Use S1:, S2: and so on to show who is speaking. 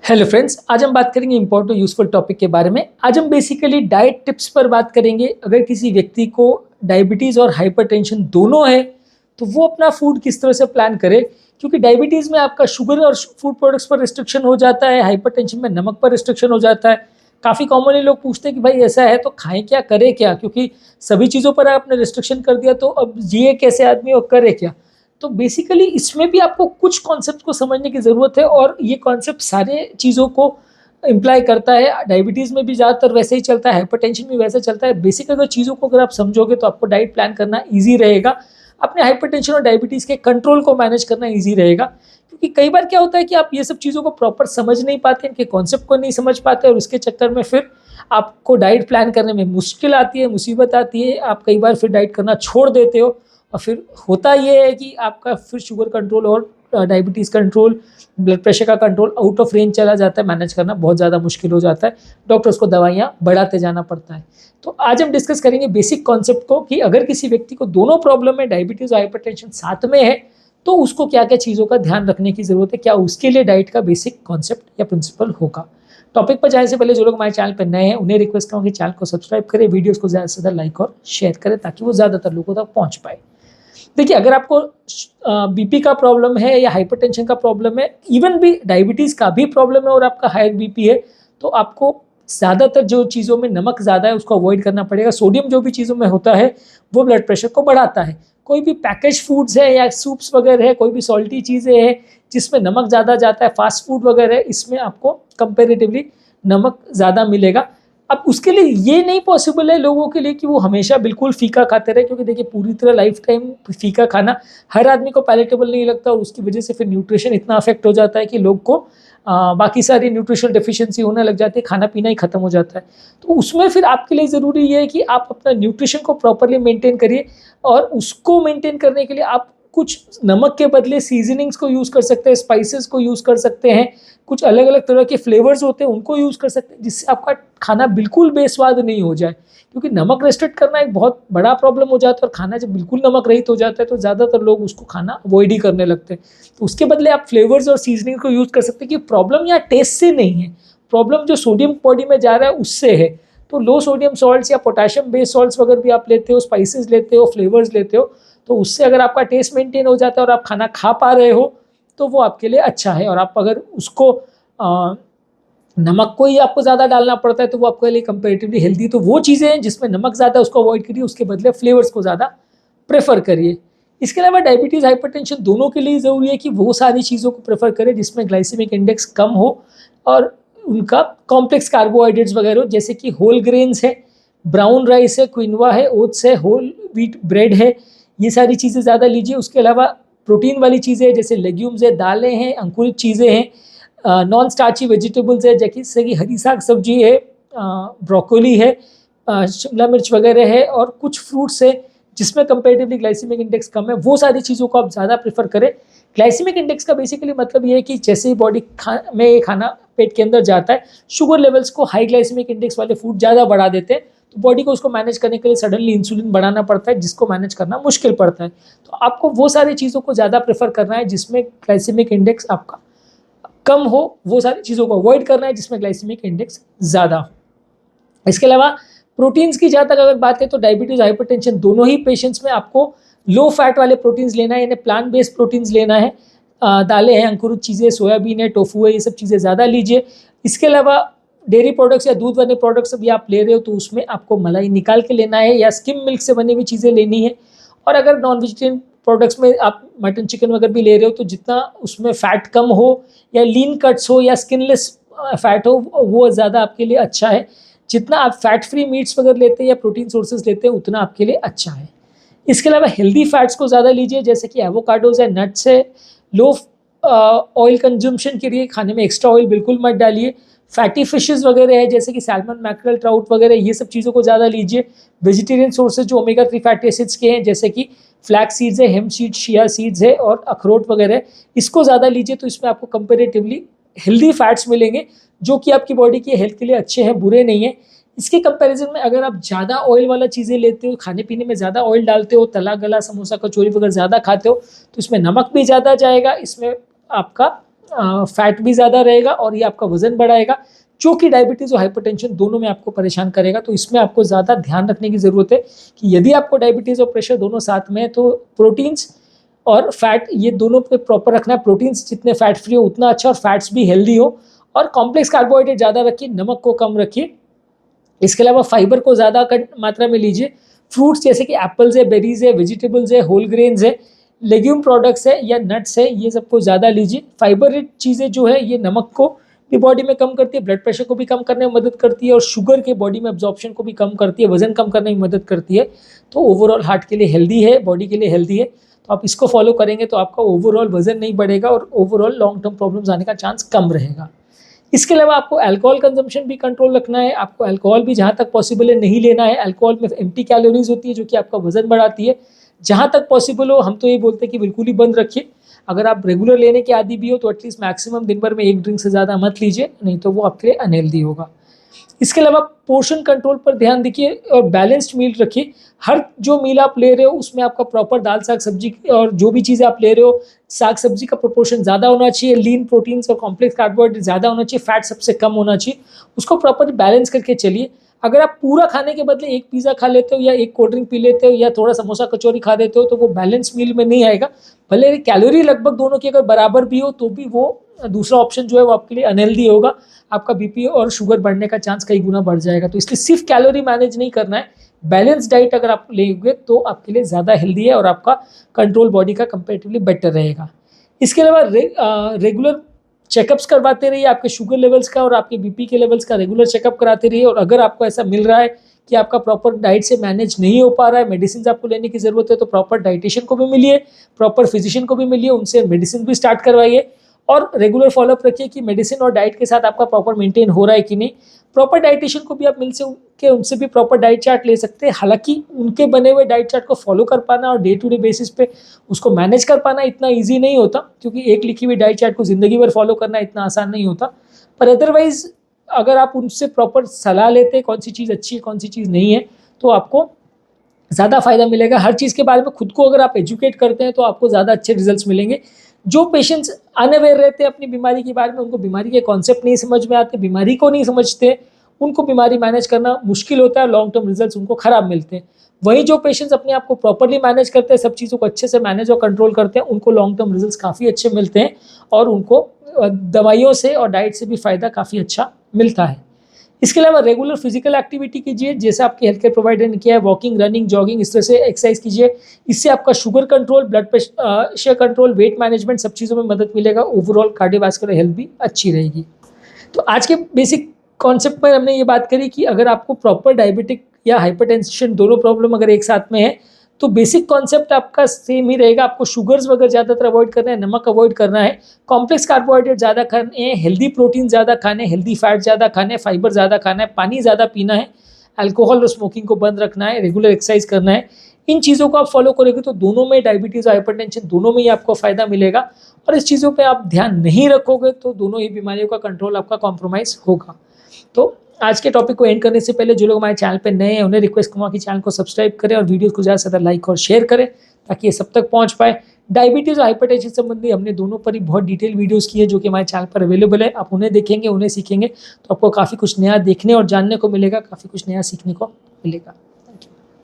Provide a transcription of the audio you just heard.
S1: Hello friends, आज हम बात करेंगे इंपॉर्टेंट यूजफुल टॉपिक के बारे में। आज हम बेसिकली डाइट टिप्स पर बात करेंगे। अगर किसी व्यक्ति को डायबिटीज़ और हाइपरटेंशन दोनों है तो वो अपना फूड किस तरह से प्लान करे, क्योंकि डायबिटीज़ में आपका शुगर और फूड प्रोडक्ट्स पर रिस्ट्रिक्शन हो जाता है, हाइपरटेंशन में नमक पर रिस्ट्रिक्शन हो जाता है। काफ़ी कॉमनली लोग पूछते हैं कि भाई ऐसा है तो खाएं क्या, करें क्या, क्योंकि सभी चीज़ों पर आपने रिस्ट्रिक्शन कर दिया तो अब जिए कैसे आदमी और करे क्या। तो बेसिकली इसमें भी आपको कुछ कॉन्सेप्ट को समझने की ज़रूरत है और ये कॉन्सेप्ट सारे चीज़ों को इम्प्लाई करता है। डायबिटीज़ में भी ज़्यादातर वैसे ही चलता है, हाइपरटेंशन भी वैसे चलता है। बेसिक अगर चीज़ों को अगर आप समझोगे तो आपको डाइट प्लान करना ईजी रहेगा, अपने हाइपरटेंशन और डायबिटीज़ के कंट्रोल को मैनेज करना ईजी रहेगा। क्योंकि कई बार क्या होता है कि आप ये सब चीज़ों को प्रॉपर समझ नहीं पाते, इनके कॉन्सेप्ट को नहीं समझ पाते और उसके चक्कर में फिर आपको डाइट प्लान करने में मुश्किल आती है, मुसीबत आती है। आप कई बार फिर डाइट करना छोड़ देते हो और फिर होता ये है कि आपका फिर शुगर कंट्रोल और डायबिटीज़ कंट्रोल, ब्लड प्रेशर का कंट्रोल आउट ऑफ रेंज चला जाता है। मैनेज करना बहुत ज़्यादा मुश्किल हो जाता है, डॉक्टर्स को दवाइयाँ बढ़ाते जाना पड़ता है। तो आज हम डिस्कस करेंगे बेसिक कॉन्सेप्ट को कि अगर किसी व्यक्ति को दोनों प्रॉब्लम है, डायबिटीज़ और हाइपरटेंशन साथ में है, तो उसको क्या क्या चीज़ों का ध्यान रखने की ज़रूरत है, क्या उसके लिए डाइट का बेसिक कॉन्सेप्ट या प्रिंसिपल होगा। टॉपिक पर जाने से पहले जो लोग हमारे चैनल पर नए हैं उन्हें रिक्वेस्ट करूँगी चैनल को सब्सक्राइब करें, वीडियोज़ को ज़्यादा से ज़्यादा लाइक और शेयर करें ताकि वो ज़्यादातर लोगों तक पहुँच पाए। देखिए, अगर आपको बीपी का प्रॉब्लम है या हाइपरटेंशन का प्रॉब्लम है, इवन भी डायबिटीज़ का भी प्रॉब्लम है और आपका हायर बीपी है, तो आपको ज़्यादातर जो चीज़ों में नमक ज़्यादा है उसको अवॉइड करना पड़ेगा। सोडियम जो भी चीज़ों में होता है वो ब्लड प्रेशर को बढ़ाता है। कोई भी पैकेज फूड्स है या सूप्स वगैरह है, कोई भी सॉल्टी चीज़ें हैं जिसमें नमक ज़्यादा जाता है, फास्ट फूड वगैरह है, इसमें आपको कंपेरेटिवली नमक ज़्यादा मिलेगा। अब उसके लिए ये नहीं पॉसिबल है लोगों के लिए कि वो हमेशा बिल्कुल फीका खाते रहे, क्योंकि देखिए पूरी तरह लाइफ टाइम फीका खाना हर आदमी को पैलेटेबल नहीं लगता और उसकी वजह से फिर न्यूट्रिशन इतना अफेक्ट हो जाता है कि लोग को बाकी सारी न्यूट्रिशनल डेफिशिएंसी होने लग जाती है, खाना पीना ही खत्म हो जाता है। तो उसमें फिर आपके लिए ज़रूरी ये है कि आप अपना न्यूट्रिशन को प्रॉपरली मेंटेन करिए और उसको मेंटेन करने के लिए आप कुछ नमक के बदले सीजनिंग्स को यूज़ कर सकते हैं, स्पाइसेस को यूज़ कर सकते हैं, कुछ अलग अलग तरह के फ्लेवर्स होते हैं उनको यूज़ कर सकते हैं, जिससे आपका खाना बिल्कुल बेस्वाद नहीं हो जाए। क्योंकि नमक रेस्ट्रिक्ट करना एक बहुत बड़ा प्रॉब्लम हो जाता है और खाना जब बिल्कुल नमक रहित हो जाता है तो ज़्यादातर लोग उसको खाना अवॉइड ही करने लगते हैं। तो उसके बदले आप फ्लेवर्स और सीजनिंग को यूज़ कर सकते हैं कि प्रॉब्लम यहाँ टेस्ट से नहीं है, प्रॉब्लम जो सोडियम बॉडी में जा रहा है उससे है। तो लो सोडियम सॉल्ट्स या पोटेशियम बेस्ड सॉल्ट्स वगैरह भी आप लेते हो, स्पाइसेस लेते हो, फ्लेवर्स लेते हो, तो उससे अगर आपका टेस्ट मेंटेन हो जाता है और आप खाना खा पा रहे हो तो वो आपके लिए अच्छा है। और आप अगर उसको नमक को ही आपको ज़्यादा डालना पड़ता है तो वो आपके लिए कंपेरेटिवली हेल्दी। तो वो चीज़ें हैं जिसमें नमक ज़्यादा है उसको अवॉइड करिए, उसके बदले फ्लेवर्स को ज़्यादा प्रेफर करिए। इसके अलावा डायबिटीज़ हाइपरटेंशन दोनों के लिए ज़रूरी है कि वो सारी चीज़ों को प्रेफर करें जिसमें ग्लाइसेमिक इंडेक्स कम हो और उनका कॉम्प्लेक्स कार्बोहाइड्रेट्स वगैरह हो, जैसे कि होल ग्रेन्स है, ब्राउन राइस है, क्विनोआ है, ओट्स है, होल व्हीट ब्रेड है, ये सारी चीज़ें ज़्यादा लीजिए। उसके अलावा प्रोटीन वाली चीज़ें जैसे लेग्यूम्स है, दालें हैं, अंकुरित चीज़ें हैं, नॉन स्टार्ची वेजिटेबल्स है जैसे कि हरी साग सब्जी है, ब्रोकोली है, शिमला मिर्च वगैरह है और कुछ फ्रूट्स है जिसमें कंपेरेटिवली ग्लाइसेमिक इंडेक्स कम है, वो सारी चीज़ों को आप ज़्यादा प्रेफर करें। ग्लाइसेमिक इंडेक्स का बेसिकली मतलब ये है कि जैसे ही बॉडी में ये खाना पेट के अंदर जाता है, शुगर लेवल्स को हाई ग्लाइसेमिक इंडेक्स वाले फूड ज़्यादा बढ़ा देते हैं, तो बॉडी को उसको मैनेज करने के लिए सडनली इंसुलिन बढ़ाना पड़ता है जिसको मैनेज करना मुश्किल पड़ता है। तो आपको वो सारी चीज़ों को ज़्यादा प्रेफर करना है जिसमें ग्लाइसेमिक इंडेक्स आपका कम हो, वो सारी चीज़ों को अवॉइड करना है जिसमें ग्लाइसेमिक इंडेक्स ज़्यादा हो। इसके अलावा प्रोटीन्स की जहाँ तक अगर बात है तो डायबिटीज़ हाइपरटेंशन दोनों ही पेशेंट्स में आपको लो फैट वाले प्रोटीन्स लेना है, यानी प्लांट बेस्ड प्रोटीन्स लेना है। दालें हैं, अंकुरित चीज़ें, सोयाबीन है, टोफू है, ये सब चीज़ें ज़्यादा लीजिए। इसके अलावा डेयरी प्रोडक्ट्स या दूध वाले प्रोडक्ट्स भी आप ले रहे हो तो उसमें आपको मलाई निकाल के लेना है या स्किम मिल्क से बनी हुई चीज़ें लेनी है। और अगर नॉन वेजिटेरियन प्रोडक्ट्स में आप मटन चिकन वगैरह भी ले रहे हो तो जितना उसमें फ़ैट कम हो या लीन कट्स हो या स्किनलेस फैट हो वो ज़्यादा आपके लिए अच्छा है। जितना आप फैट फ्री मीट्स वगैरह लेते हैं या प्रोटीन सोर्सेज लेते हैं उतना आपके लिए अच्छा है। इसके अलावा हेल्दी फैट्स को ज़्यादा लीजिए, जैसे कि एवोकाडोज है, नट्स है। लो ऑयल कंजम्पशन के लिए खाने में एक्स्ट्रा ऑयल बिल्कुल मत डालिए। फैटी फिशेस वगैरह है जैसे कि सैल्मन, मैकरल, ट्राउट वगैरह, ये सब चीज़ों को ज़्यादा लीजिए। वेजिटेरियन सोर्सेज जो ओमेगा 3 फैटी एसिड्स के हैं जैसे कि फ्लैक्स सीड्स है, हेम्प सीड्स, चिया सीड्स है और अखरोट वगैरह, इसको ज़्यादा लीजिए। तो इसमें आपको कंपेरेटिवली हेल्दी फैट्स मिलेंगे जो कि आपकी बॉडी की हेल्थ के लिए अच्छे हैं, बुरे नहीं हैं। इसके कंपैरिजन में अगर आप ज़्यादा ऑयल वाला चीज़ें लेते हो, खाने पीने में ज़्यादा ऑयल डालते हो, तला गला समोसा कचौरी वगैरह ज़्यादा खाते हो, तो इसमें नमक भी ज़्यादा जाएगा, इसमें आपका फैट भी ज़्यादा रहेगा और ये आपका वजन बढ़ाएगा, जो कि डायबिटीज़ और हाइपरटेंशन दोनों में आपको परेशान करेगा। तो इसमें आपको ज़्यादा ध्यान रखने की ज़रूरत है कि यदि आपको डायबिटीज़ और प्रेशर दोनों साथ में है तो प्रोटीन्स और फैट ये दोनों पे प्रॉपर रखना है। प्रोटीन्स जितने फैट फ्री हो उतना अच्छा, और फैट्स भी हेल्दी हो, और कॉम्प्लेक्स कार्बोहाइड्रेट ज़्यादा रखिए, नमक को कम रखिए। इसके अलावा फाइबर को ज़्यादा मात्रा में लीजिए। फ्रूट्स जैसे कि एप्पल्स है, बेरीज है, वेजिटेबल्स है, होल ग्रेन्स है, लेग्यूम प्रोडक्ट्स है या नट्स है, ये सबको ज़्यादा लीजिए। फाइबर रिच चीज़ें जो है ये नमक को भी बॉडी में कम करती है, ब्लड प्रेशर को भी कम करने में मदद करती है, और शुगर के बॉडी में एब्जॉर्प्शन को भी कम करती है, वजन कम करने में मदद करती है। तो ओवरऑल हार्ट के लिए हेल्दी है, बॉडी के लिए हेल्दी है। तो आप इसको फॉलो करेंगे तो आपका ओवरऑल वजन नहीं बढ़ेगा और ओवरऑल लॉन्ग टर्म प्रॉब्लम्स आने का चांस कम रहेगा। इसके अलावा आपको अल्कोहल कंजम्पशन भी कंट्रोल रखना है। आपको अल्कोहल भी जहाँ तक पॉसिबल है नहीं लेना है। अल्कोहल में एम्प्टी कैलोरीज होती है जो कि आपका वजन बढ़ाती है। जहाँ तक पॉसिबल हो हम तो ये बोलते हैं कि बिल्कुल ही बंद रखिए। अगर आप रेगुलर लेने के आदी भी हो तो एटलीस्ट मैक्सिमम दिन भर में 1 ड्रिंक से ज़्यादा मत लीजिए, नहीं तो वो आपके लिए अनहेल्दी होगा। इसके अलावा पोर्शन कंट्रोल पर ध्यान दीजिए और बैलेंस्ड मील रखिए। हर जो मील आप ले रहे हो उसमें आपका प्रॉपर दाल साग सब्जी और जो भी चीज़ें आप ले रहे हो, साग सब्जी का प्रोपोर्शन ज़्यादा होना चाहिए, लीन प्रोटीन्स और कॉम्प्लेक्स कार्बोहाइड्रेट ज़्यादा होना चाहिए, फैट सबसे कम होना चाहिए। उसको प्रॉपर बैलेंस करके चलिए। अगर आप पूरा खाने के बदले एक पिज़्ज़ा खा लेते हो या एक कोल्ड ड्रिंक पी लेते हो या थोड़ा समोसा कचौरी खा देते हो तो वो बैलेंस मील में नहीं आएगा। भले कैलोरी लगभग दोनों की अगर बराबर भी हो तो भी वो दूसरा ऑप्शन जो है वो आपके लिए अनहेल्दी होगा। आपका बीपी और शुगर बढ़ने का चांस कई गुना बढ़ जाएगा। तो इसलिए सिर्फ कैलोरी मैनेज नहीं करना है, बैलेंस डाइट अगर आप लेंगे तो आपके लिए ज़्यादा हेल्दी है और आपका कंट्रोल बॉडी का कंपेरेटिवली बेटर रहेगा। इसके अलावा रेगुलर चेकअप्स करवाते रहिए, आपके शुगर लेवल्स का और आपके बीपी के लेवल्स का रेगुलर चेकअप कराते रहिए। और अगर आपको ऐसा मिल रहा है कि आपका प्रॉपर डाइट से मैनेज नहीं हो पा रहा है, मेडिसिन आपको लेने की ज़रूरत है, तो प्रॉपर डाइटिशियन को भी मिलिए, प्रॉपर फिजिशियन को भी मिलिए, उनसे मेडिसिन भी स्टार्ट करवाइए और रेगुलर फॉलोअप रखिए कि मेडिसिन और डाइट के साथ आपका प्रॉपर मेंटेन हो रहा है कि नहीं। प्रॉपर डाइटिशियन को भी आप मिल के उनसे भी प्रॉपर डाइट चार्ट ले सकते हैं। हालांकि उनके बने हुए डाइट चार्ट को फॉलो कर पाना और डे टू डे बेसिस पे उसको मैनेज कर पाना इतना ईजी नहीं होता, क्योंकि एक लिखी हुई डाइट चार्ट को ज़िंदगी भर फॉलो करना इतना आसान नहीं होता। पर अदरवाइज अगर आप उनसे प्रॉपर सलाह लेते हैं कौन सी चीज़ अच्छी है कौन सी चीज़ नहीं है, तो आपको ज़्यादा फायदा मिलेगा। हर चीज़ के बारे में खुद को अगर आप एजुकेट करते हैं तो आपको ज़्यादा अच्छे रिजल्ट्स मिलेंगे। जो पेशेंट्स अनअवेयर रहते हैं अपनी बीमारी के बारे में, उनको बीमारी के कॉन्सेप्ट नहीं समझ में आते, बीमारी को नहीं समझते, उनको बीमारी मैनेज करना मुश्किल होता है, लॉन्ग टर्म रिजल्ट्स उनको खराब मिलते हैं। वही जो पेशेंट्स अपने आप को प्रॉपरली मैनेज करते हैं, सब चीज़ों को अच्छे से मैनेज और कंट्रोल करते हैं, उनको लॉन्ग टर्म रिजल्ट्स काफ़ी अच्छे मिलते हैं और उनको दवाइयों से और डाइट से भी फ़ायदा काफ़ी अच्छा मिलता है। इसके अलावा रेगुलर फिजिकल एक्टिविटी कीजिए, जैसे आपके हेल्थ केयर प्रोवाइडर ने किया है, वॉकिंग, रनिंग, जॉगिंग, इस तरह से एक्सरसाइज कीजिए। इससे आपका sugar control, blood pressure control, weight management सब चीज़ों में मदद मिलेगा। ओवरऑल कार्डियोवास्कुलर हेल्थ भी अच्छी रहेगी। तो आज के बेसिक कॉन्सेप्ट पर हमने ये बात करी कि अगर आपको प्रॉपर डायबिटिक या हाइपरटेंशन दोनों प्रॉब्लम अगर एक साथ में है तो बेसिक कॉन्सेप्ट आपका सेम ही रहेगा। आपको शुगर्स वगैरह ज़्यादातर अवॉइड करना है, नमक अवॉइड करना है, कॉम्प्लेक्स कार्बोहाइड्रेट ज़्यादा खाने हैं, हेल्दी प्रोटीन ज़्यादा खाने, हेल्दी फैट ज़्यादा खाने, फाइबर ज़्यादा खाना है, पानी ज़्यादा पीना है, अल्कोहल और स्मोकिंग को बंद रखना है, रेगुलर एक्सरसाइज करना है। इन चीज़ों को आप फॉलो करोगे तो दोनों में, डायबिटीज़ और हाइपरटेंशन दोनों में ही आपको फ़ायदा मिलेगा। और इस चीज़ों पे आप ध्यान नहीं रखोगे तो दोनों ही बीमारियों का कंट्रोल आपका कॉम्प्रोमाइज़ होगा। तो आज के टॉपिक को एंड करने से पहले जो लोग हमारे चैनल पे नए हैं उन्हें रिक्वेस्ट करूँगा कि चैनल को सब्सक्राइब करें और वीडियो को ज़्यादा से ज़्यादा लाइक और शेयर करें ताकि ये सब तक पहुँच पाए। डायबिटीज़ और हाइपरटेंशन संबंधी हमने दोनों पर ही बहुत डिटेल वीडियोस की है जो कि हमारे चैनल पर अवेलेबल है। आप उन्हें देखेंगे, उन्हें सीखेंगे तो आपको काफ़ी कुछ नया देखने और जानने को मिलेगा, काफ़ी कुछ नया सीखने को मिलेगा।